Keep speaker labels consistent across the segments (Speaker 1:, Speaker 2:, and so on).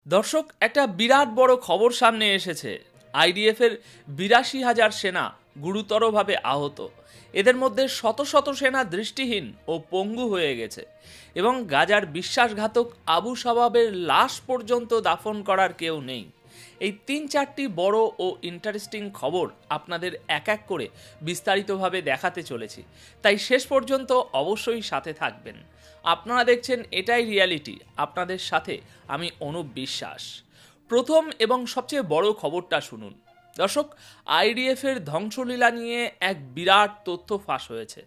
Speaker 1: দর্শক, একটা বিরাট বড় খবর সামনে এসেছে। আইডিএফের ৮২,০০০ সেনা গুরুতরভাবে আহত। এদের মধ্যে শত শত সেনা দৃষ্টিহীন ও পঙ্গু হয়ে গেছে এবং গাজার বিশ্বাসঘাতক আবু শাবাবের লাশ পর্যন্ত দাফন করার কেউ নেই। এই ৩-৪টি বড় ও ইন্টারেস্টিং খবর আপনাদের এক এক করে বিস্তারিতভাবে দেখাতে চলেছি, তাই শেষ পর্যন্ত অবশ্যই সাথে থাকবেন। আপনারা দেখছেন এটাই রিয়ালিটি, আপনাদের সাথে আমি অনুপ বিশ্বাস। প্রথম এবং সবচেয়ে বড় খবরটা শুনুন। দর্শক, আইডিএফের ধ্বংসলীলা নিয়ে এক বিরাট তথ্য ফাঁস হয়েছে।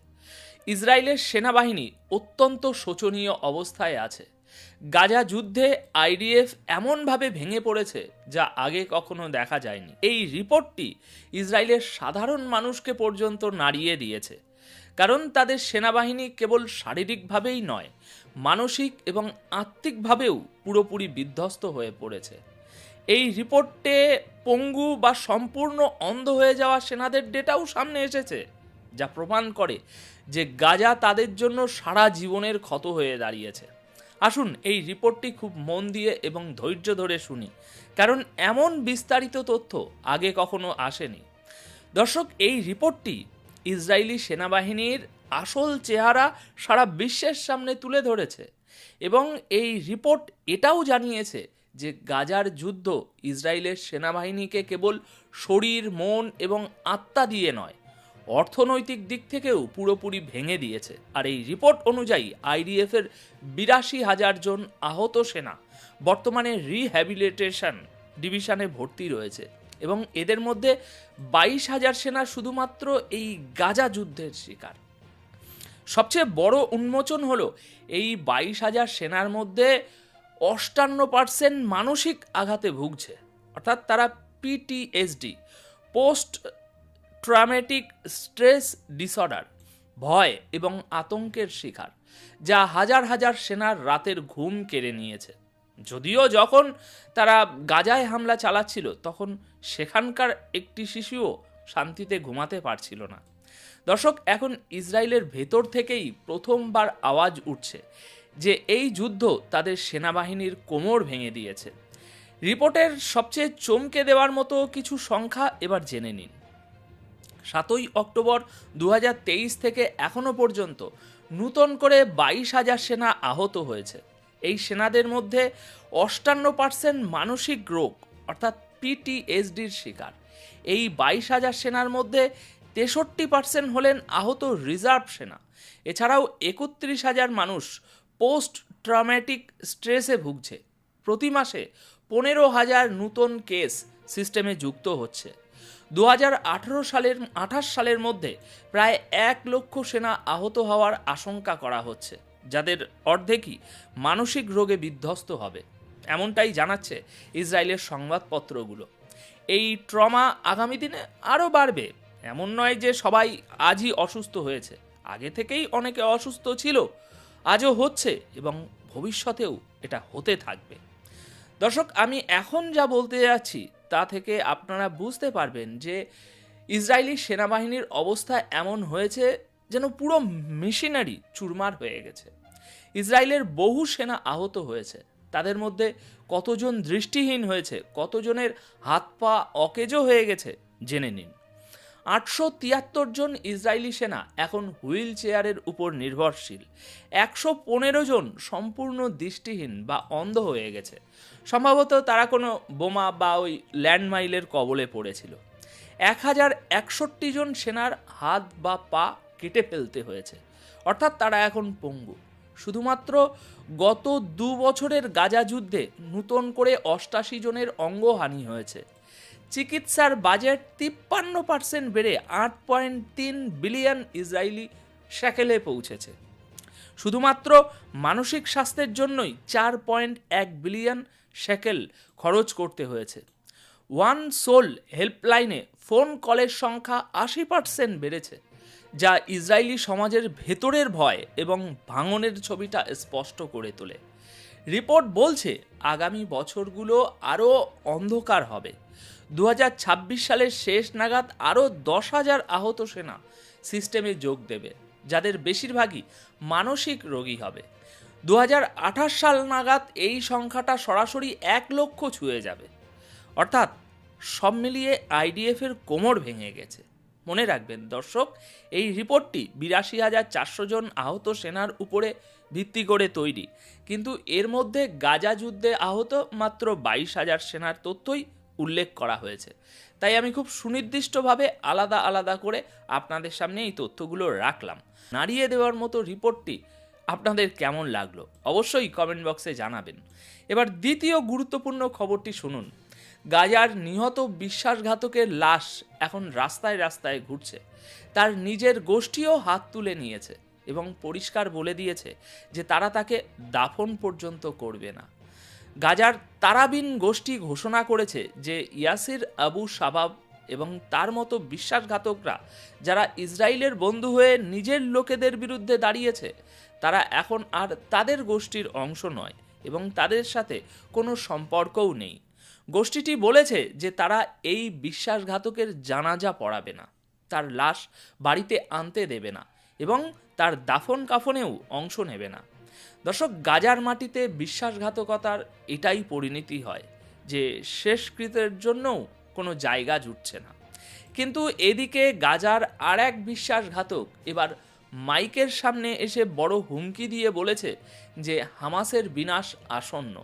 Speaker 1: ইসরায়েলের সেনাবাহিনী অত্যন্ত শোচনীয় অবস্থায় আছে। গাজা যুদ্ধে আইডিএফ এমনভাবে ভেঙে পড়েছে যা আগে কখনো দেখা যায়নি। এই রিপোর্টটি ইসরায়েলের সাধারণ মানুষকে পর্যন্ত নাড়িয়ে দিয়েছে, কারণ তাদের সেনাবাহিনী কেবল শারীরিকভাবেই নয়, মানসিক এবং আত্মিকভাবেও পুরোপুরি বিধ্বস্ত হয়ে পড়েছে। এই রিপোর্টে পঙ্গু বা সম্পূর্ণ অন্ধ হয়ে যাওয়া সেনাদের ডেটাও সামনে এসেছে, যা প্রমাণ করে যে গাজা তাদের জন্য সারা জীবনের ক্ষত হয়ে দাঁড়িয়েছে। আসুন এই রিপোর্টটি খুব মন দিয়ে এবং ধৈর্য ধরে শুনি, কারণ এমন বিস্তারিত তথ্য আগে কখনো আসেনি। দর্শক, এই রিপোর্টটি ইসরায়েলি সেনাবাহিনীর আসল চেহারা সারা বিশ্বের সামনে তুলে ধরেছে এবং এই রিপোর্ট এটাও জানিয়েছে যে গাজার যুদ্ধ ইসরায়েলের সেনাবাহিনীকে কেবল শরীর, মন এবং আত্মা দিয়ে নয়, অর্থনৈতিক দিক থেকেও পুরোপুরি ভেঙে দিয়েছে। আর এই রিপোর্ট অনুযায়ী আইডিএফের ৮২,০০০ জন আহত সেনা বর্তমানে রিহ্যাবিলিটেশন ডিভিশনে ভর্তি রয়েছে এবং এদের মধ্যে ২২,০০০ সেনা শুধুমাত্র এই গাজা যুদ্ধের শিকার। সবচেয়ে বড় উন্মোচন হলো এই ২২,০০০ সেনার মধ্যে ৫৮% মানসিক আঘাতে ভুগছে, অর্থাৎ তারা PTSD, post traumatic stress disorder, ভয় এবং আতঙ্কের শিকার, যা হাজার হাজার সেনার রাতের ঘুম কেড়ে নিয়েছে। যদিও যখন তারা গাজায় হামলা চালাচ্ছিল তখন সেখানকার একটি শিশুও শান্তিতে ঘুমাতে পারছিল না। দর্শক, এখন ইসরায়েলের ভেতর থেকেই প্রথমবার আওয়াজ উঠছে যে এই যুদ্ধ তাদের সেনাবাহিনীর কোমর ভেঙে দিয়েছে। রিপোর্টের সবচেয়ে চমকে দেওয়ার মতো কিছু সংখ্যা এবার জেনে নিন। ৭ই অক্টোবর ২০২৩ থেকে এখনো পর্যন্ত নূতন করে ২২,০০০ সেনা আহত হয়েছে। এই সেনাদের মধ্যে ৫৮% মানসিক রোগ অর্থাৎ পিটিএসডির শিকার। এই ২২,০০০ সেনার মধ্যে ৬৩% হলেন আহত রিজার্ভ সেনা। এছাড়াও ৩১,০০০ মানুষ পোস্ট ট্রমেটিক স্ট্রেসে ভুগছে। প্রতি মাসে ১৫,০০০ নূতন কেস সিস্টেমে যুক্ত হচ্ছে। ২০২৮ সালের মধ্যে প্রায় ১ লক্ষ সেনা আহত হওয়ার আশঙ্কা করা হচ্ছে, যাদের অর্ধেকই মানসিক রোগে বিধ্বস্ত হবে, এমনটাই জানাচ্ছে ইসরায়েলের সংবাদপত্রগুলো। এই ট্রমা আগামী দিনে আরও বাড়বে। এমন নয় যে সবাই আজই অসুস্থ হয়েছে, আগে থেকেই অনেকে অসুস্থ ছিল, আজও হচ্ছে এবং ভবিষ্যতেও এটা হতে থাকবে। দর্শক, আমি এখন যা বলতে যাচ্ছি তা থেকে আপনারা বুঝতে পারবেন যে ইসরায়েলি সেনাবাহিনীর অবস্থা এমন হয়েছে যেন পুরো মেশিনারি চুরমার হয়ে গেছে। ইসরায়েলের বহু সেনা আহত হয়েছে, তাদের মধ্যে কতজন দৃষ্টিহীন হয়েছে, কতজনের হাত পা অকেজো হয়ে গেছে জেনে নিন। ৮৭৩ জন ইসরায়েলি সেনা এখন হুইল চেয়ারের উপর নির্ভরশীল। ১১৫ জন সম্পূর্ণ দৃষ্টিহীন বা অন্ধ হয়ে গেছে, সম্ভবত তারা কোনো বোমা বা ওই ল্যান্ডমাইনের কবলে পড়েছিল। ১,০৬১ জন সেনার হাত বা পা কেটে ফেলতে হয়েছে, অর্থাৎ তারা এখন পঙ্গু। শুধুমাত্র গত ২ বছরের গাজা যুদ্ধে নূতন করে ৮৮ জনের অঙ্গহানি হয়েছে। চিকিৎসার বাজেট ৫৩% বেড়ে ৮.৩ বিলিয়ন ইসরায়েলি শেকেলে পৌঁছেছে। শুধুমাত্র মানসিক স্বাস্থ্যের জন্যই ৪.১ বিলিয়ন শেকেল খরচ করতে হয়েছে। ওয়ান সোল হেল্পলাইনে ফোন কলের সংখ্যা ৮০% বেড়েছে, যা ইসরায়েলি সমাজের ভেতরের ভয় এবং ভাঙনের ছবিটা স্পষ্ট করে তোলে। রিপোর্ট বলছে আগামী বছরগুলো আরও অন্ধকার হবে। ২০২৬ সালের শেষ নাগাদ আরও ১০,০০০ আহত সেনা সিস্টেমে যোগ দেবে, যাদের বেশিরভাগই মানসিক রোগী হবে। 2028 সাল নাগাদ এই সংখ্যাটা সরাসরি 1 লক্ষ ছুঁয়ে যাবে। অর্থাৎ সব মিলিয়ে আইডিএফের কোমর ভেঙে গেছে। মনে রাখবেন দর্শক, এই রিপোর্টটি 82,400 জন আহত সেনার উপরে ভিত্তি করে তৈরি, কিন্তু এর মধ্যে গাজা যুদ্ধে আহত মাত্র 22,000 সেনার তথ্যই উল্লেখ করা হয়েছে। তাই আমি খুব সুনির্দিষ্টভাবে আলাদা আলাদা করে আপনাদের সামনে এই তথ্যগুলো রাখলাম। নাড়িয়ে দেওয়ার মতো রিপোর্টটি আপনাদের কেমন লাগলো অবশ্যই কমেন্ট বক্সে জানাবেন। এবার দ্বিতীয় গুরুত্বপূর্ণ খবরটি শুনুন। গাজার নিহত বিশ্বাসঘাতকের লাশ এখন রাস্তায় রাস্তায় ঘুরছে। তার নিজের গোষ্ঠীও হাত তুলে নিয়েছে এবং পরিষ্কার বলে দিয়েছে যে তারা তাকে দাফন পর্যন্ত করবে না। গাজার তারাবিন গোষ্ঠী ঘোষণা করেছে যে ইয়াসির আবু শাবাব এবং তার মতো বিশ্বাসঘাতকরা যারা ইসরায়েলের বন্ধু হয়ে নিজের লোকেদের বিরুদ্ধে দাঁড়িয়েছে, তারা এখন আর তাদের গোষ্ঠীর অংশ নয় এবং তাদের সাথে কোনো সম্পর্কও নেই। গোষ্ঠীটি বলেছে যে তারা এই বিশ্বাসঘাতকের জানাজা পড়াবে না, তার লাশ বাড়িতে আনতে দেবে না এবং তার দাফন কাফনেও অংশ নেবে না। দর্শক, গাজার মাটিতে বিশ্বাসঘাতকতার এটাই পরিণতি হয় যে শেষকৃত্যের জন্যও কোনো জায়গা জুটছে না। কিন্তু এদিকে গাজার আর এক বিশ্বাসঘাতক এবার মাইকের সামনে এসে বড় হুমকি দিয়ে বলেছে যে হামাসের বিনাশ আসন্ন।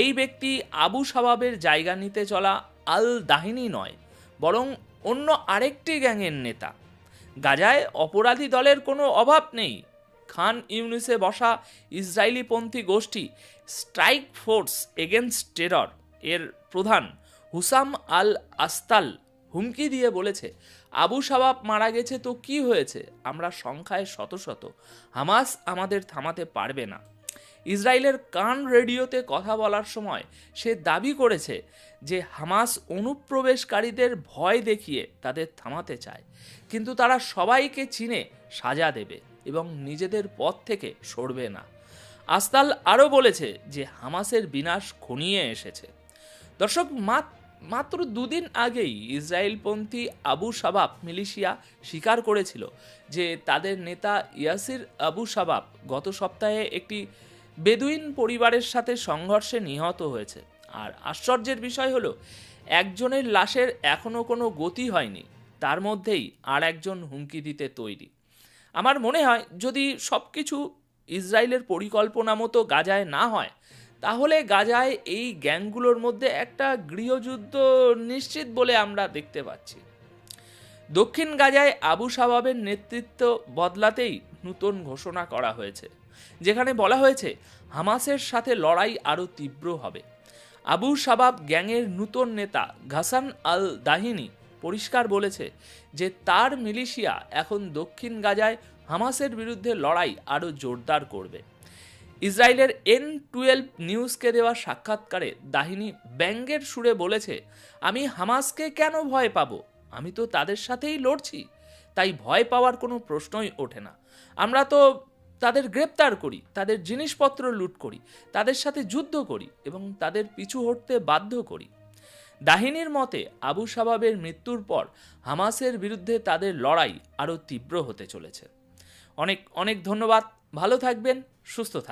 Speaker 1: এই ব্যক্তি আবু শাবাবের জায়গা নিতে চলা আল দাহিনী নয়, বরং অন্য আরেকটি গ্যাংয়ের নেতা। গাজায় অপরাধী দলের কোনো অভাব নেই। খান ইউনিসে বসা ইসরায়েলিপন্থী গোষ্ঠী স্ট্রাইক ফোর্স এগেনস্ট টেরর এর প্রধান হুসাম আল আস্তাল হুমকি দিয়ে বলেছে, আবু শাবাব মারা গেছে তো কি হয়েছে, আমরা সংখ্যায় শত শত, হামাস আমাদের থামাতে পারবে না। ইসরায়েলের কান রেডিওতে কথা বলার সময় সে দাবি করেছে যে হামাস অনুপ্রবেশকারীদের ভয় দেখিয়ে তাদের থামাতে চায়, কিন্তু তারা সবাইকে চিনে সাজা দেবে এবং নিজেদের পথ থেকে সরবে না। আস্তাল আরও বলেছে যে হামাসের বিনাশ ঘনিয়ে এসেছে। দর্শক, মাত্র দুদিন আগেই ইসরায়েলপন্থী আবু শাবাব মিলিশিয়া স্বীকার করেছিল যে তাদের নেতা ইয়াসির আবু শাবাব গত সপ্তাহে একটি বেদুইন পরিবারের সাথে সংঘর্ষে নিহত হয়েছে। আর আশ্চর্যের বিষয় হলো, একজনের লাশের এখনও কোনো গতি হয়নি, তার মধ্যেই আর একজন হুমকি দিতে তৈরি। আমার মনে হয় যদি সব কিছু ইসরায়েলের পরিকল্পনা মতো গাজায় না হয়, তাহলে গাজায় এই গ্যাংগুলোর মধ্যে একটা গৃহযুদ্ধ নিশ্চিত বলে আমরা দেখতে পাচ্ছি। দক্ষিণ গাজায় আবু শাবাবের নেতৃত্ব বদলাতেই নতুন ঘোষণা করা হয়েছে, যেখানে বলা হয়েছে হামাসের সাথে লড়াই আরও তীব্র হবে। আবু শাবাব গ্যাংয়ের নতুন নেতা ঘাসান আল দাহিনী পরিষ্কার বলেছে যে তার মিলিশিয়া এখন দক্ষিণ গাজায় হামাসের বিরুদ্ধে লড়াই আরও জোরদার করবে। ইসরায়েলের N12 নিউজকে দেওয়া সাক্ষাৎকারে দাহিনী ব্যঙ্গের সুরে বলেছে, আমি হামাসকে কেন ভয় পাবো, আমি তো তাদের সাথেই লড়ছি, তাই ভয় পাওয়ার কোনো প্রশ্নই ওঠে না। আমরা তো তাদের গ্রেপ্তার করি, তাদের জিনিসপত্র লুট করি, তাদের সাথে যুদ্ধ করি এবং তাদের পিছু হটতে বাধ্য করি। দাহিনীর মতে আবু শাবাবের মৃত্যুর পর হামাসের বিরুদ্ধে তাদের লড়াই আরও তীব্র হতে চলেছে। অনেক অনেক ধন্যবাদ। ভালো থাকবেন, সুস্থ থাকবেন।